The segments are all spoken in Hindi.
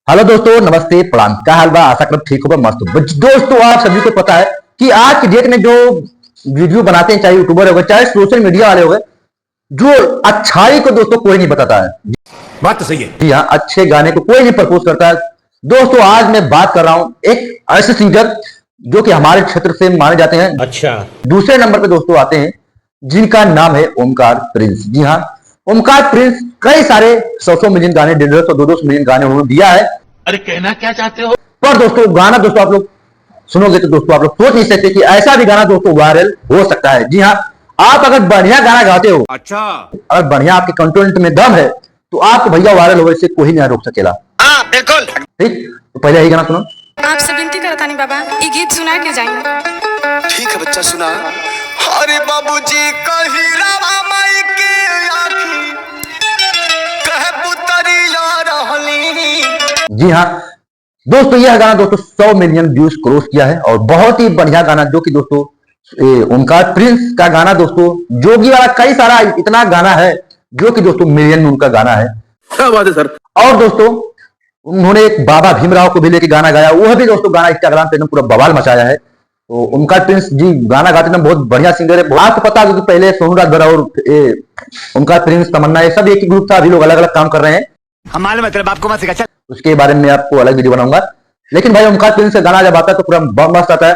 हेलो दोस्तों, नमस्ते, प्रणाम। क्या हाल बा? आशा करब ठीक होगा, मस्त हो। दोस्तों, आप सभी को पता है कि आज की डेट में जो वीडियो बनाते हैं, चाहे यूट्यूबर हो गए, चाहे सोशल मीडिया वाले हो गए, जो अच्छाई को दोस्तों कोई नहीं बताता है। बात तो सही है। जी हाँ, अच्छे गाने को कोई नहीं प्रपोज करता है। दोस्तों, आज मैं बात कर रहा हूँ एक ऐसे सिंगर जो कि हमारे क्षेत्र से माने जाते हैं। अच्छा। दूसरे नंबर पे दोस्तों आते हैं जिनका नाम है ओमकार प्रिंस। जी हाँ, ओमकार प्रिंस कई सारे 100 मिलियन गाने, 150 200 मिलियन गाने उन्होंने दिया है। अरे कहना क्या चाहते हो? पर दोस्तों, गाना दोस्तों आप लोग सुनोगे तो दोस्तों आप लोग सोच नहीं सकते कि ऐसा भी गाना दोस्तों वायरल हो सकता है। जी हाँ, आप अगर बढ़िया गाना गाते हो, अच्छा, अगर बढ़िया आपके कंटेंट में दम है, तो आपको भैया वायरल होने से कोई नहीं रोक सकेला। हाँ बिल्कुल। ठीक, तो पहले यही गाना सुनो। आपसे विनती करता नहीं बाबा, ये गीत सुना के जाएंगे। ठीक है बच्चा, सुना। अरे बाबूजी कहिरावा माई के आखी कहे पुतरिया रहली। जी हाँ दोस्तों, यह गाना दोस्तों 100 मिलियन व्यूज क्रॉस किया है और बहुत ही बढ़िया गाना, जो कि दोस्तों ओमकार प्रिंस का गाना दोस्तों, जोगी वाला कई सारा इतना गाना है जो कि दोस्तों मिलियन में उनका गाना है। क्या बात है सर। और दोस्तों, उन्होंने एक बाबा भीमराव को भी लेके गाना गाया, वह भी दोस्तों गाना इंस्टाग्राम पे एकदम पूरा बवाल मचाया है। तो ओमकार प्रिंस जी गाना गाते हैं, बहुत बढ़िया सिंगर है। आपको पता है कि पहले सोनू राज भरा और ओमकार प्रिंस, तमन्ना, ये सब एक ही ग्रुप था। अभी लोग अलग अलग काम कर रहे हैं, हमारे मतलब आपको मत सिखा। उसके बारे में आपको अलग वीडियो बनाऊंगा। लेकिन भाई ओमकार प्रिंस का गाना जब आता है तो पूरा बम मस्त आता है,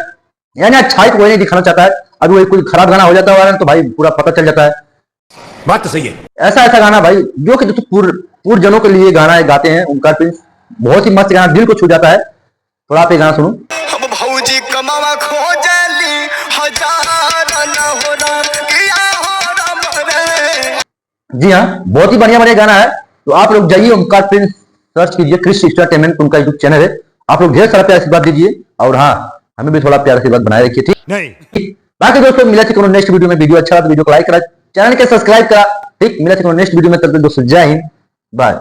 यानी अच्छाई को कोई नहीं दिखाना चाहता है। अभी वही कोई खराब गाना हो जाता है तो भाई पूरा पता चल जाता है। बात तो सही है। ऐसा ऐसा गाना भाई जो कि दोस्तों पूर्व जनों के लिए गाना गाते हैं ओमकार प्रिंस, बहुत ही मस्त गाना, दिल को छू जाता है। थोड़ा आप ये गाना सुनो। अब भौजी कमावा खोजली हजार न हो राम किया हो राम रे। जी हाँ, बहुत ही बढ़िया बढ़िया गाना है। तो आप लोग जाइए ओमकार प्रिंस सर्च कीजिए, क्रिश एंटरटेनमेंट उनका यूट्यूब चैनल है। आप लोग ढेर सारा प्यार आशीर्वाद दीजिए और हाँ, हमें भी थोड़ा प्यार आशीर्वाद बनाए रखिए। ठीक नहीं। बाकी दोस्तों, मिला थे नेक्स्ट वीडियो में। वीडियो अच्छा लगा तो वीडियो को लाइक करा, चैनल के सब्सक्राइब करा। ठीक, मिला थे नेक्स्ट वीडियो में। तब तक दोस्तों जय हिंद, बाय।